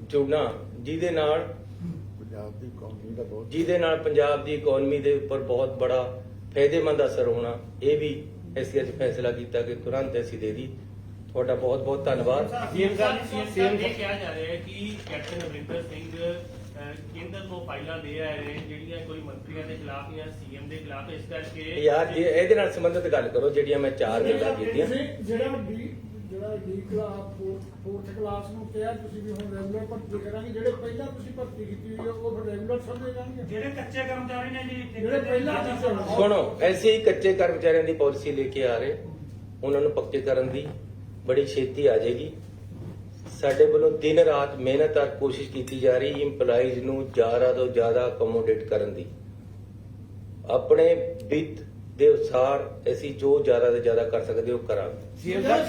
ਜੁੜਨਾ, ਜਿਹਦੇ ਨਾਲ ਪੰਜਾਬ ਦੀ ਇਕਨੋਮੀ ਦੇ ਉੱਪਰ ਬਹੁਤ ਬੜਾ ਫਾਇਦੇਮੰਦ ਅਸਰ ਹੋਣਾ, ਇਹ ਵੀ ਅਸੀਂ ਅੱਜ ਫੈਸਲਾ ਕੀਤਾ ਕਿ ਤੁਰੰਤ ਅਸੀਂ ਦੇ ਦੀ। ਤੁਹਾਡਾ ਬਹੁਤ ਬਹੁਤ ਧੰਨਵਾਦ। ਸੀਐਮ ਸਾਹਿਬ ਇਹ ਕਿਹਾ ਜਾ ਰਿਹਾ ਹੈ ਕਿ ਕੈਪਟਨ ਅਮਰਿੰਦਰ ਸਿੰਘ ਕੇਂਦਰ ਤੋਂ ਫਾਈਲਾਂ ਦੇ ਆਏ ਨੇ ਜਿਹੜੀਆਂ ਕੋਈ ਮੰਤਰੀਆਂ ਦੇ ਖਿਲਾਫ ਜਾਂ ਸੀਐਮ ਦੇ ਖਿਲਾਫ, ਇਸ ਕਰਕੇ ਯਾਰ ਜੇ ਇਹਦੇ ਨਾਲ ਸੰਬੰਧਿਤ ਗੱਲ ਕਰੋ ਜਿਹੜੀਆਂ ਮੈਂ 4 ਗੱਲਾਂ ਕੀਤੀਆਂ। ਜਿਹੜਾ ਡੀ ਕਲਾਸ 4th ਕਲਾਸ ਨੂੰ ਕਿਹਾ ਤੁਸੀਂ ਵੀ ਹੁਣ ਰੈਗੂਲਰ ਭਰਤੀ ਕਰਾਂਗੇ, ਜਿਹੜੇ ਪਹਿਲਾਂ ਤੁਸੀਂ ਭਰਤੀ ਕੀਤੀ ਹੋਈ ਉਹ ਫਿਰ ਰੈਗੂਲਰ ਸਮਝੇ ਜਾਣਗੇ। ਜਿਹੜੇ ਕੱਚੇ ਕਰਮਚਾਰੀ ਨੇ ਜੀ, ਜਿਹੜੇ ਪਹਿਲਾਂ ਸੁਣੋ, ਐਸੇ ਹੀ ਕੱਚੇ ਕਰਮਚਾਰੀਆਂ ਦੀ ਪਾਲਿਸੀ ਲੈ ਕੇ ਆ ਰਹੇ, ਉਹਨਾਂ ਨੂੰ ਪੱਕੇ ਕਰਨ ਦੀ ਬੜੀ ਛੇਤੀ ਆ ਜਾਏਗੀ। ਸਾਡੇ ਵੱਲੋਂ ਦਿਨ ਰਾਤ ਮਿਹਨਤ ਔਰ ਕੋਸ਼ਿਸ਼ ਕੀਤੀ ਜਾ ਰਹੀ ਇੰਪਲਾਈਜ਼ ਨੂੰ ਜ਼ਿਆਦਾ ਤੋਂ ਜ਼ਿਆਦਾ ਅਕੋਮੋਡੇਟ ਕਰਨ ਦੀ। ਆਪਣੇ ਵਿੱਤ ਦੇ ਅਨੁਸਾਰ ਅਸੀਂ ਜੋ ਜ਼ਿਆਦਾ ਤੋਂ ਜ਼ਿਆਦਾ ਕਰ ਸਕਦੇ ਉਹ ਕਰਾਂਗੇ। ਸੀਐਮ ਜਿਹੜੇ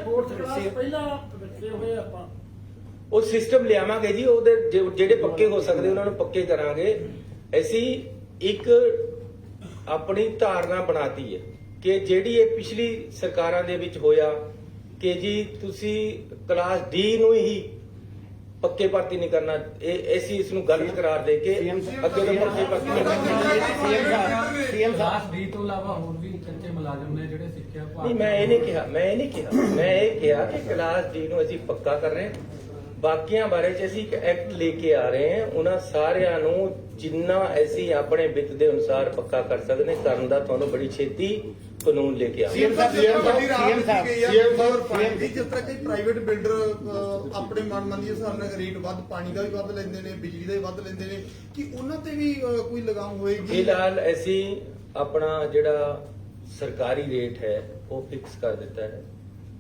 4th ਕਲਾਸ ਪਹਿਲਾਂ ਰੱਖੇ ਹੋਏ ਆਪਾਂ ਉਹ ਸਿਸਟਮ ਲਿਆਵਾਂਗੇ ਜੀ, ਉਹਦੇ ਜਿਹੜੇ ਪੱਕੇ ਹੋ ਸਕਦੇ ਉਹਨਾਂ ਨੂੰ ਪੱਕੇ ਕਰਾਂਗੇ। ਅਸੀਂ ਇੱਕ ਆਪਣੀ ਧਾਰਨਾ ਬਣਾਤੀ ਹੈ ਕਿ ਜਿਹੜੀ ਇਹ ਪਿਛਲੀ ਸਰਕਾਰਾਂ ਦੇ ਵਿੱਚ ਹੋਇਆ ਕਿ ਜੀ ਤੁਸੀਂ ਕਲਾਸ ਡੀ ਨੂੰ ਹੀ ਪੱਕੇ ਭਰਤੀ ਨਹੀਂ ਕਰਨਾ, ਇਹ ਅਸੀਂ ਇਸ ਨੂੰ ਗਲਤ ਕਰਾਰ ਦੇ ਕੇ ਅੱਗੇ ਤੋਂ ਪੱਕੇ ਭਰਤੀ ਕਰਨਾ। ਸੀਐਮ ਸਾਹਿਬ ਡੀ ਤੋਂ ਇਲਾਵਾ ਹੋਰ ਵੀ ਕੱਚੇ ਮੁਲਾਜ਼ਮ ਨੇ ਜਿਹੜੇ ਸਿੱਖਿਆ ਨਹੀਂ, ਮੈਂ ਇਹ ਨਹੀਂ ਕਿਹਾ ਮੈਂ ਇਹ ਕਿਹਾ ਕਿ ਕਲਾਸ ਡੀ ਨੂੰ ਅਸੀਂ ਪੱਕਾ ਕਰ ਰਹੇ ਹਾਂ। ਬਾਕੀਆਂ ਬਾਰੇ ਚ ਅਸੀਂ ਇੱਕ ਐਕਟ ਲੈ ਕੇ ਆ ਰਹੇ ਹਾਂ, ਉਹਨਾਂ ਸਾਰਿਆਂ ਨੂੰ ਜਿੰਨਾ ਅਸੀਂ ਆਪਣੇ ਵਿੱਤ ਦੇ ਅਨੁਸਾਰ ਪੱਕਾ ਕਰ ਸਕਦੇ ਕਰਨ ਦਾ ਤੁਹਾਨੂੰ ਬੜੀ ਛੇਤੀ ਕਾਨੂੰਨ ਲੈ ਕੇ ਆਵਾਂਗੇ। ਜਿਸ ਤਰ੍ਹਾਂ ਕਿ ਪ੍ਰਾਈਵੇਟ ਬਿਲਡਰ ਆਪਣੇ ਮਨਮਰਜ਼ੀ ਦੇ ਹਿਸਾਬ ਨਾਲ ਰੇਟ ਵੱਧ, ਪਾਣੀ ਦਾ ਵੀ ਵੱਧ ਲੈਂਦੇ ਨੇ, ਬਿਜਲੀ ਦਾ ਵੀ ਵੱਧ ਲੈਂਦੇ ਨੇ, ਕਿ ਉਹਨਾਂ ਤੇ ਵੀ ਕੋਈ ਲਗਾਮ ਹੋਏਗੀ? ਫਿਲਹਾਲ ਅਸੀਂ ਆਪਣਾ ਜਿਹੜਾ ਸਰਕਾਰੀ ਰੇਟ ਹੈ ਉਹ ਫਿਕਸ ਕਰ ਦਿੱਤਾ ਹੈ।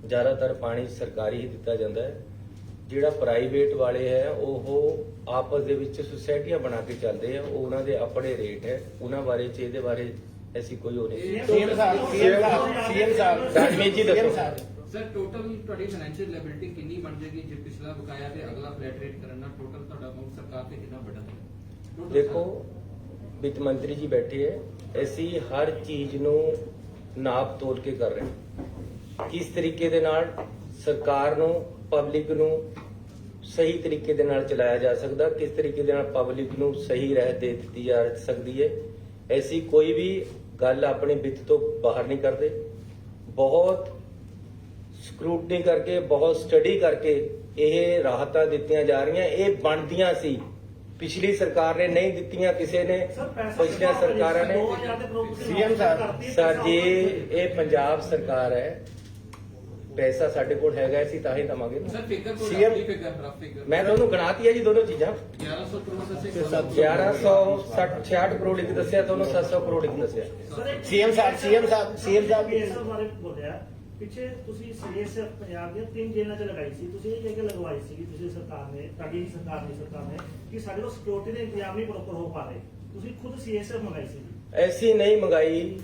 ਜ਼ਿਆਦਾਤਰ ਪਾਣੀ ਸਰਕਾਰੀ ਹੀ ਦਿੱਤਾ ਜਾਂਦਾ ਹੈ। ਜਿਹੜਾ ਪ੍ਰਾਈਵੇਟ ਵਾਲੇ ਹੈ ਉਹ ਆਪਸ ਦੇ ਵਿੱਚ ਸੁਸਾਇਟੀਆਂ ਬਣਾ ਕੇ ਚੱਲਦੇ ਆ, ਉਹ ਉਹਨਾਂ ਦੇ ਆਪਣੇ ਰੇਟ ਹੈ, ਉਹਨਾਂ ਬਾਰੇ ਚ ਇਹਦੇ ਬਾਰੇ ਐਸੀ ਕੋਈ ਹੋ ਨਹੀਂ। ਸੀਐਮ ਸਾਹਿਬ ਜੀ ਦੱਸੋ ਸਰ, ਟੋਟਲ ਤੁਹਾਡੀ ਫਾਈਨੈਂਸ਼ੀਅਲ ਲਾਇਬਿਲਿਟੀ ਕਿੰਨੀ ਬਣ ਜਾਏਗੀ ਜੇ ਪਿਛਲਾ ਬਕਾਇਆ ਤੇ ਅਗਲਾ ਫਲੈਟ ਰੇਟ ਕਰਨ ਨਾਲ ਟੋਟਲ ਤੁਹਾਡਾ ਅਮਾਉਂਟ ਸਰਕਾਰ ਤੇ ਕਿੰਨਾ ਵੱਡਾ? ਦੇਖੋ, ਵਿੱਤ ਮੰਤਰੀ ਜੀ ਬੈਠੇ ਹੈ, ਅਸੀਂ ਹਰ ਚੀਜ਼ ਨੂੰ ਨਾਪ ਤੋਲ ਕੇ ਕਰ ਰਹੇ ਹਾਂ। ਕਿਸ ਤਰੀਕੇ ਦੇ ਨਾਲ ਸਰਕਾਰ ਨੂੰ, ਪਬਲਿਕ ਨੂੰ ਸਹੀ ਤਰੀਕੇ ਦੇ ਨਾਲ ਚਲਾਇਆ ਜਾ ਸਕਦਾ, ਕਿਸ ਤਰੀਕੇ ਦੇ ਨਾਲ ਪਬਲਿਕ ਨੂੰ ਸਹੀ ਰਾਹ ਦੇ ਦਿੱਤੀ ਜਾ ਸਕਦੀ ਹੈ। ਐਸੀ ਕੋਈ ਵੀ ਗੱਲ ਆਪਣੇ ਵਿੱਤ ਤੋਂ ਬਾਹਰ ਨਹੀਂ ਕਰਦੇ। ਬਹੁਤ ਸਕਰੂਟਨੀ ਕਰਕੇ, ਬਹੁਤ ਸਟੱਡੀ ਕਰਕੇ ਇਹ ਰਾਹਤਾਂ ਦਿੱਤੀਆਂ ਜਾ ਰਹੀਆਂ। ਇਹ ਬਣਦੀਆਂ ਸੀ, ਪਿਛਲੀ ਸਰਕਾਰ ਨੇ ਨਹੀਂ ਦਿੱਤੀਆਂ, ਕਿਸੇ ਨੇ ਪਿਛਲੀਆਂ ਸਰਕਾਰਾਂ ਨੇ। ਸੀਐਮ ਸਾਹਿਬ ਸਰ ਜੀ, ਇਹ ਪੰਜਾਬ ਸਰਕਾਰ ਹੈ, ਪੈਸਾ ਸਾਡੇ ਕੋਲ ਹੈਗਾ, ਅਸੀਂ ਤਾਂ ਹੀ ਦਵਾਂਗੇ। ਸਰ ਫਿਗਰ ਕੋਈ CM ਰਫ ਫਿਗਰ ਮੈਂ ਤੁਹਾਨੂੰ ਗਣਾਤੀ ਹੈ ਜੀ ਦੋਨੋਂ ਚੀਜ਼ਾਂ। 1100 ਕਰੋੜ ਦੱਸੇ 1166 ਕਰੋੜ ਇੱਕ ਦੱਸਿਆ, ਤੁਹਾਨੂੰ 700 ਕਰੋੜ ਇੱਕ ਦੱਸਿਆ। ਸੀਐਮ ਸਾਹਿਬ ਇਸ ਬਾਰੇ ਬੋਲਿਆ ਪਿੱਛੇ ਤੁਸੀਂ ਸੀਐਸਐਫ ਪੰਜਾਬ ਦੀਆਂ 3 ਜੇਲ੍ਹਾਂ 'ਚ ਲਗਾਈ ਸੀ, ਤੁਸੀਂ ਇਹ ਕਹਿ ਕੇ ਲਗਵਾਈ ਸੀ ਤੁਸੀਂ ਸਰਕਾਰ ਨੇ, ਤੁਹਾਡੀ ਸਰਕਾਰ ਨੇ ਕਿ ਸਾਡੇ ਕੋਲ ਸਿਕਿਉਰਿਟੀ ਦੇ ਇੰਤਜ਼ਾਮ ਨਹੀਂ ਪ੍ਰੋਪਰ ਹੋ ਪਾ ਰਹੇ, ਤੁਸੀਂ ਖੁਦ ਸੀਐਸਐਫ ਮੰਗਾਈ ਸੀ। ਐਸੀ ਨਹੀਂ ਮੰਗਾਈ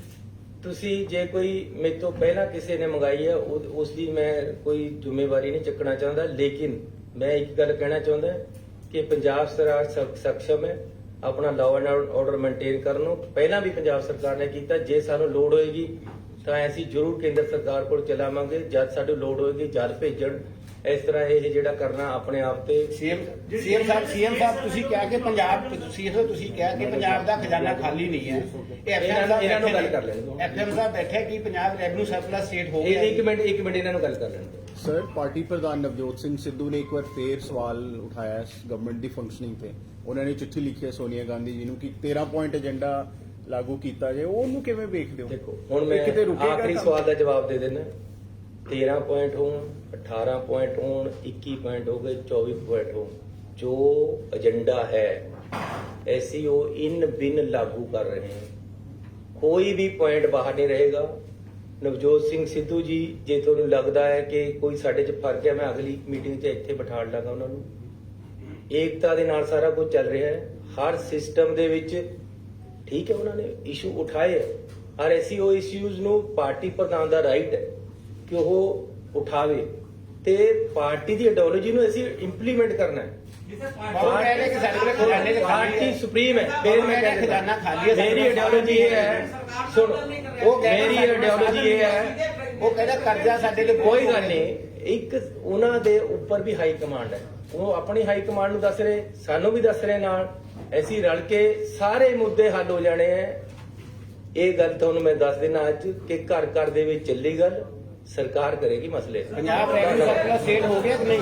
ਤੁਸੀਂ, ਜੇ ਕੋਈ ਮੇਰੇ ਤੋਂ ਪਹਿਲਾਂ ਕਿਸੇ ਨੇ ਮੰਗਾਈ ਹੈ ਉਸ ਦੀ ਮੈਂ ਕੋਈ ਜ਼ਿੰਮੇਵਾਰੀ ਨਹੀਂ ਚੱਕਣਾ ਚਾਹੁੰਦਾ। ਲੇਕਿਨ ਮੈਂ ਇੱਕ ਗੱਲ ਕਹਿਣਾ ਚਾਹੁੰਦਾ ਕਿ ਪੰਜਾਬ ਸਰਕਾਰ ਸક્ષਮ ਹੈ ਆਪਣਾ ਲਾਅ ਐਂਡ ਆਰਡਰ ਮੇਨਟੇਨ ਕਰਨ ਨੂੰ। ਪਹਿਲਾਂ ਵੀ ਪੰਜਾਬ ਸਰਕਾਰ ਨੇ ਕੀਤਾ। ਜੇ ਸਾਨੂੰ ਲੋੜ ਹੋਏਗੀ ਤਾਂ ਅਸੀਂ ਜ਼ਰੂਰ ਕੇਂਦਰ ਸਰਕਾਰ ਕੋਲ ਚਲਾਵਾਂਗੇ। ਜਦ ਸਾਨੂੰ ਲੋੜ ਹੋਏਗੀ ਜਦ ਭੇਜਣ। ਇਸ ਤਰ੍ਹਾਂ ਇਹ ਜਿਹੜਾ ਕਰਨਾ ਆਪਣੇ ਆਪ ਤੇ ਸੀਐਮ ਸਾਹਿਬ ਤੁਸੀਂ ਕਿਹਾ ਕਿ ਪੰਜਾਬ ਦਾ ਖਜ਼ਾਨਾ ਖਾਲੀ ਨਹੀਂ ਹੈ। ਇਹ ਇਹਨਾਂ ਨੂੰ ਗੱਲ ਕਰ ਲੈਣ ਦਿਓ। ਐਫਐਮ ਸਾਹਿਬ ਬੈਠੇ ਕਿ ਪੰਜਾਬ ਰੈਵਨਿਊ ਸਰਪਲਸ ਸਟੇਟ ਹੋ ਗਿਆ। ਇੱਕ ਮਿੰਟ ਇਹਨਾਂ ਨੂੰ ਗੱਲ ਕਰ ਲੈਣ ਦਿਓ। ਸਰ, ਪਾਰਟੀ ਪ੍ਰਧਾਨ ਨਵਜੋਤ ਸਿੰਘ ਸਿੱਧੂ ਨੇ ਇੱਕ ਵਾਰ ਫੇਰ ਸਵਾਲ ਉਠਾਇਆ ਗਵਰਨਮੈਂਟ ਦੀ ਫੰਕਸ਼ਨਿੰਗ ਤੇ। ਉਹਨਾਂ ਨੇ ਚਿੱਠੀ ਲਿਖੀ ਹੈ ਸੋਨੀਆ ਗਾਂਧੀ ਜੀ ਨੂੰ ਕਿ 13 ਪੁਆਇੰਟ ਏਜੰਡਾ ਲਾਗੂ ਕੀਤਾ ਜਾਏ। ਉਹਨੂੰ ਕਿਵੇਂ ਵੇਖਦੇ ਹੋ? ਦੇਖੋ ਹੁਣ ਮੈਂ ਕਿਤੇ ਰੁਕੇਗਾ ਆਖਰੀ ਕੰਮ? ਸਵਾਲ ਦਾ ਜਵਾਬ ਦੇ ਦੇਣਾ। 13 ਪੁਆਇੰਟ ਹੋਣ, 18 ਪੁਆਇੰਟ ਹੋਣ, 21 ਪੁਆਇੰਟ ਹੋ ਗਏ, 24 ਪੁਆਇੰਟ ਹੋਣ, ਜੋ ਏਜੰਡਾ ਹੈ SCO ਇਨ ਬਿਨ ਲਾਗੂ ਕਰ ਰਹੇ हैं। ਕੋਈ ਵੀ ਪੁਆਇੰਟ ਬਾਹਰ ਨਹੀਂ ਰਹੇਗਾ। ਨਵਜੋਤ ਸਿੰਘ ਸਿੱਧੂ ਜੀ, ਜੇ ਤੁਹਾਨੂੰ ਲੱਗਦਾ ਹੈ ਕਿ ਕੋਈ ਸਾਡੇ 'ਚ ਫਰਕ ਹੈ, ਮੈਂ ਅਗਲੀ ਮੀਟਿੰਗ 'ਚ ਇੱਥੇ ਬਿਠਾ ਲਾਂਗਾ ਉਹਨਾਂ ਨੂੰ। ਏਕਤਾ ਦੇ ਨਾਲ ਸਾਰਾ ਕੁਝ ਚੱਲ ਰਿਹਾ ਹੈ। ਹਰ ਸਿਸਟਮ ਦੇ ਵਿੱਚ ਠੀਕ ਹੈ, ਉਹਨਾਂ ਨੇ ਇਸ਼ੂ ਉਠਾਏ ਹੈ। ਹਰ SCO ਇਸ਼ੂਜ਼ ਨੂੰ ਪਾਰਟੀ ਪ੍ਰਧਾਨ ਦਾ ਰਾਈਟ ਹੈ ਕਿ ਉਹ ਉਠਾਵੇ ਤੇ ਪਾਰਟੀ ਦੀ ਆਈਡੀਓਲੋਜੀ ਨੂੰ ਅਸੀਂ ਇੰਪਲੀਮੈਂਟ ਕਰਨਾ ਹੈ। ਉਹ ਕਹਿ ਰਹੇ ਕਿ ਸਾਡੇ ਕੋਲ ਖਜ਼ਾਨੇ 'ਚ ਖਾਲੀ ਪਾਰਟੀ ਹੈ। ਸੁਪਰੀਮ ਹੈ। ਫਿਰ ਮੈਂ ਕਹਿ ਰਿਹਾ ਖਜ਼ਾਨਾ ਖਾਲੀ ਹੈ। ਮੇਰੀ ਆਈਡੀਓਲੋਜੀ ਇਹ ਹੈ, ਸੁਣੋ, ਉਹ ਕਹਿ ਰਹੇ ਮੇਰੀ ਆਈਡੀਓਲੋਜੀ ਇਹ ਹੈ, ਉਹ ਕਹਿੰਦਾ ਕਰਜ਼ਾ ਸਾਡੇ ਲਈ ਕੋਈ ਗੱਲ ਨਹੀਂ। ਇੱਕ ਉਹਨਾਂ ਦੇ ਉੱਪਰ ਵੀ ਹਾਈ ਕਮਾਂਡ ਹੈ, ਉਹ ਆਪਣੀ ਹਾਈ ਕਮਾਂਡ ਨੂੰ ਦੱਸ ਰਹੇ, ਸਾਨੂੰ ਵੀ ਦੱਸ ਰਹੇ ਨਾਲ। ਅਸੀਂ ਰਲ ਕੇ ਸਾਰੇ ਮੁੱਦੇ ਹੱਲ ਹੋ ਜਾਣੇ ਹੈ। ਇਹ ਗੱਲ ਤੁਹਾਨੂੰ ਮੈਂ ਦੱਸ ਦੇਣਾ ਅੱਜ ਕਿ ਘਰ ਘਰ ਦੇ ਵਿੱਚ ਚੱਲੀ ਗੱਲ, ਸਰਕਾਰ ਕਰੇਗੀ ਮਸਲੇ। ਪੰਜਾਬ ਰੈਵਨਿਊ ਸਰਪਲਸ ਸਟੇਟ ਹੋ ਗਿਆ ਕਿ ਨਹੀਂ?